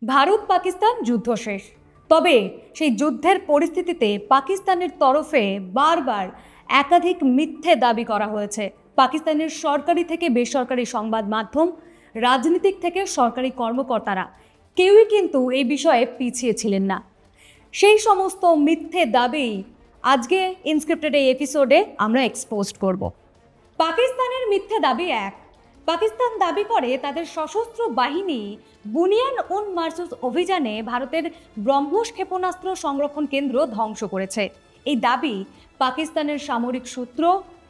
ভারত পাকিস্তান যুদ্ধ শেষ, তবে সেই যুদ্ধের পরিস্থিতিতে পাকিস্তানের তরফে বারবার একাধিক মিথ্যে দাবি করা হয়েছে। পাকিস্তানের সরকারি থেকে বেসরকারি সংবাদ মাধ্যম, রাজনীতিক থেকে সরকারি কর্মকর্তারা কেউই কিন্তু এই বিষয়ে পিছিয়ে ছিলেন না। সেই সমস্ত মিথ্যে দাবি আজকে ইনস্ক্রিপ্টেড এই এপিসোডে আমরা এক্সপোজড করব। পাকিস্তানের মিথ্যে দাবি এক। পাকিস্তান দাবি করে তাদের সশস্ত্র বাহিনী বুনিয়ান উন মারসুস অভিযানে ভারতের ব্রহ্মোস ক্ষেপণাস্ত্র সংরক্ষণ কেন্দ্র ধ্বংস করেছে। এই দাবি পাকিস্তানের সামরিক সূত্র,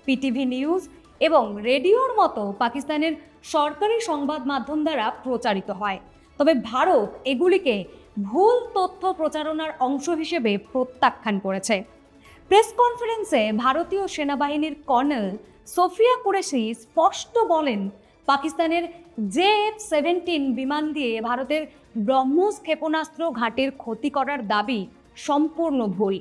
পিটিভি নিউজ এবং রেডিওর মতো পাকিস্তানের সরকারি সংবাদ মাধ্যম দ্বারা প্রচারিত হয়। তবে ভারত এগুলিকে ভুল তথ্য প্রচারণার অংশ হিসেবে প্রত্যাখ্যান করেছে। প্রেস কনফারেন্সে ভারতীয় সেনাবাহিনীর কর্নেল সোফিয়া কুরেশি স্পষ্ট বলেন, পাকিস্তানের JF-17 বিমান দিয়ে ভারতের ব্রহ্মোস ক্ষেপণাস্ত্র ঘাটের ক্ষতি করার দাবি সম্পূর্ণ ভুল।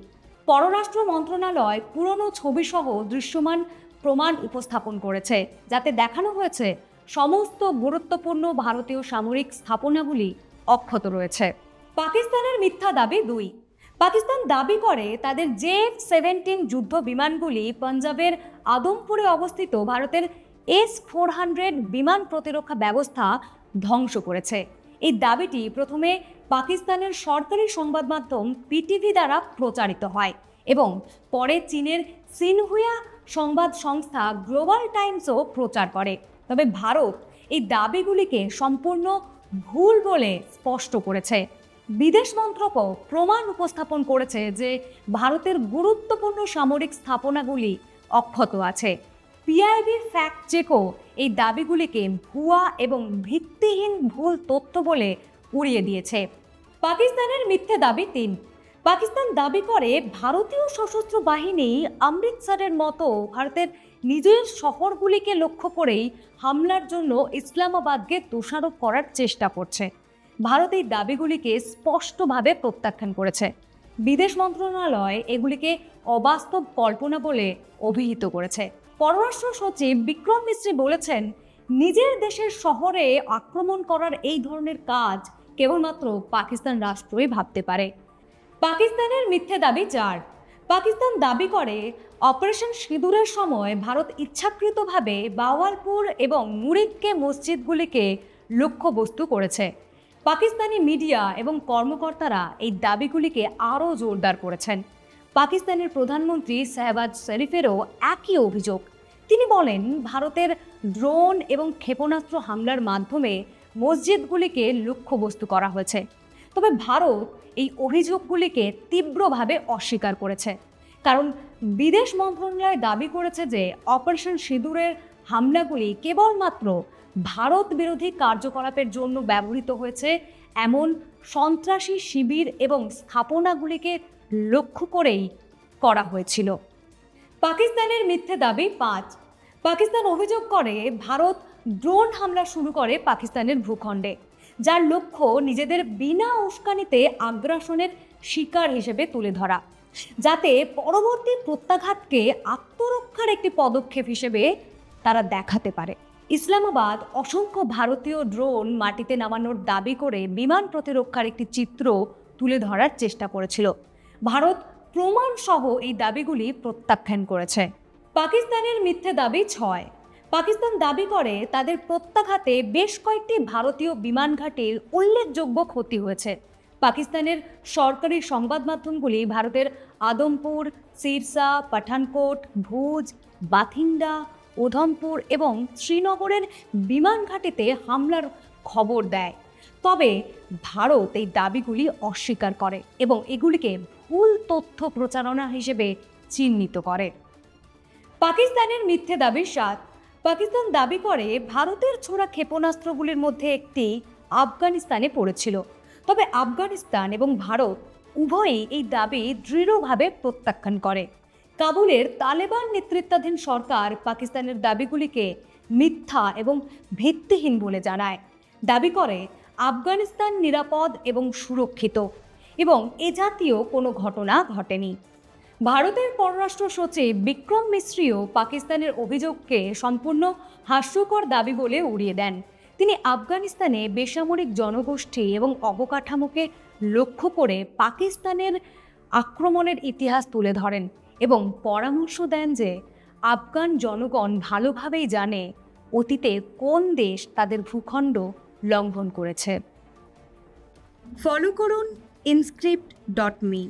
পররাষ্ট্র মন্ত্রণালয় পুরনো ছবিসহ দৃশ্যমান প্রমাণ উপস্থাপন করেছে, যাতে দেখানো হয়েছে সমস্ত গুরুত্বপূর্ণ ভারতীয় সামরিক স্থাপনাগুলি অক্ষত রয়েছে। পাকিস্তানের মিথ্যা দাবি দুই। পাকিস্তান দাবি করে তাদের JF-17 যুদ্ধ বিমানগুলি পাঞ্জাবের আদমপুরে অবস্থিত ভারতের S-400 বিমান প্রতিরক্ষা ব্যবস্থা ধ্বংস করেছে। এই দাবিটি প্রথমে পাকিস্তানের সরকারি সংবাদ মাধ্যম পিটিভি দ্বারা প্রচারিত হয় এবং পরে চীনের সিনহুয়া সংবাদ সংস্থা গ্লোবাল টাইমসও প্রচার করে। তবে ভারত এই দাবিগুলিকে সম্পূর্ণ ভুল বলে স্পষ্ট করেছে। বিদেশ মন্ত্রকও প্রমাণ উপস্থাপন করেছে যে ভারতের গুরুত্বপূর্ণ সামরিক স্থাপনাগুলি অক্ষত আছে। PIB ফ্যাক্ট চেকও এই দাবিগুলিকে ভুয়া এবং ভিত্তিহীন ভুল তথ্য বলে উড়িয়ে দিয়েছে। পাকিস্তানের মিথ্যে দাবি তিন। পাকিস্তান দাবি করে ভারতীয় সশস্ত্র বাহিনী অমৃতসরের মতো ভারতের নিজের শহরগুলিকে লক্ষ্য করেই হামলার জন্য ইসলামাবাদকে দোষারোপ করার চেষ্টা করছে। ভারত এই দাবিগুলিকে স্পষ্টভাবে প্রত্যাখ্যান করেছে। বিদেশ মন্ত্রণালয় এগুলিকে অবাস্তব কল্পনা বলে অভিহিত করেছে। পররাষ্ট্র সচিব বিক্রম মিশ্রি বলেছেন, নিজের দেশের শহরে আক্রমণ করার এই ধরনের কাজ কেবলমাত্র পাকিস্তান রাষ্ট্রই ভাবতে পারে। পাকিস্তানের মিথ্যে দাবি চার। পাকিস্তান দাবি করে অপারেশন সিঁদুরের সময় ভারত ইচ্ছাকৃতভাবে বাওয়ালপুর এবং মুরিদকে মসজিদগুলিকে লক্ষ্যবস্তু করেছে। পাকিস্তানি মিডিয়া এবং কর্মকর্তারা এই দাবিগুলিকে আরও জোরদার করেছেন। পাকিস্তানের প্রধানমন্ত্রী শাহবাজ শরীফেরও একই অভিযোগ। তিনি বলেন, ভারতের ড্রোন এবং ক্ষেপণাস্ত্র হামলার মাধ্যমে মসজিদগুলিকে লক্ষ্যবস্তু করা হয়েছে। তবে ভারত এই অভিযোগগুলিকে তীব্রভাবে অস্বীকার করেছে, কারণ বিদেশ মন্ত্রণালয় দাবি করেছে যে অপারেশন সিঁদুরের হামলাগুলি কেবলমাত্র ভারত বিরোধী কার্যকলাপের জন্য ব্যবহৃত হয়েছে এমন সন্ত্রাসী শিবির এবং স্থাপনাগুলিকে লক্ষ্য করেই করা হয়েছিল। পাকিস্তানের মিথ্যে দাবি পাঁচ। পাকিস্তান অভিযোগ করে ভারত ড্রোন হামলা শুরু করে পাকিস্তানের ভূখণ্ডে, যার লক্ষ্য নিজেদের বিনা উস্কানিতে আগ্রাসনের শিকার হিসেবে তুলে ধরা, যাতে পরবর্তী প্রত্যাঘাতকে আত্মরক্ষার একটি পদক্ষেপ হিসেবে তারা দেখাতে পারে। ইসলামাবাদ অসংখ্য ভারতীয় ড্রোন মাটিতে নামানোর দাবি করে বিমান প্রতিরক্ষার একটি চিত্র তুলে ধরার চেষ্টা করেছিল। ভারত প্রমাণসহ এই দাবিগুলি প্রত্যাখ্যান করেছে। পাকিস্তানের মিথ্যে দাবি ছয়। পাকিস্তান দাবি করে তাদের প্রত্যাঘাতে বেশ কয়েকটি ভারতীয় বিমান ঘাঁটির উল্লেখযোগ্য ক্ষতি হয়েছে। পাকিস্তানের সরকারি সংবাদ মাধ্যমগুলি ভারতের আদমপুর, সিরসা, পাঠানকোট, ভুজ, বাথিন্ডা, উধমপুর এবং শ্রীনগরের বিমান ঘাঁটিতে হামলার খবর দেয়। তবে ভারত এই দাবিগুলি অস্বীকার করে এবং এগুলিকে ভুল তথ্য প্রচারণা হিসেবে চিহ্নিত করে। পাকিস্তানের মিথ্যে দাবি সাত। পাকিস্তান দাবি করে ভারতের ছোড়া ক্ষেপণাস্ত্রগুলির মধ্যে একটি আফগানিস্তানে পড়েছিল। তবে আফগানিস্তান এবং ভারত উভয়ই এই দাবি দৃঢ়ভাবে প্রত্যাখ্যান করে। কাবুলের তালেবান নেতৃত্বাধীন সরকার পাকিস্তানের দাবিগুলিকে মিথ্যা এবং ভিত্তিহীন বলে জানায়। দাবি করে আফগানিস্তান নিরাপদ এবং সুরক্ষিত এবং এ জাতীয় কোনো ঘটনা ঘটেনি। ভারতের পররাষ্ট্র সচিব বিক্রম মিশ্রিও পাকিস্তানের অভিযোগকে সম্পূর্ণ হাস্যকর দাবি বলে উড়িয়ে দেন। তিনি আফগানিস্তানে বেসামরিক জনগোষ্ঠী এবং অবকাঠামোকে লক্ষ্য করে পাকিস্তানের আক্রমণের ইতিহাস তুলে ধরেন এবং পরামর্শ দেন যে আফগান জনগণ ভালোভাবেই জানে অতীতে কোন দেশ তাদের ভূখণ্ড লঙ্ঘন করেছে। ফলো করুন inscript.me।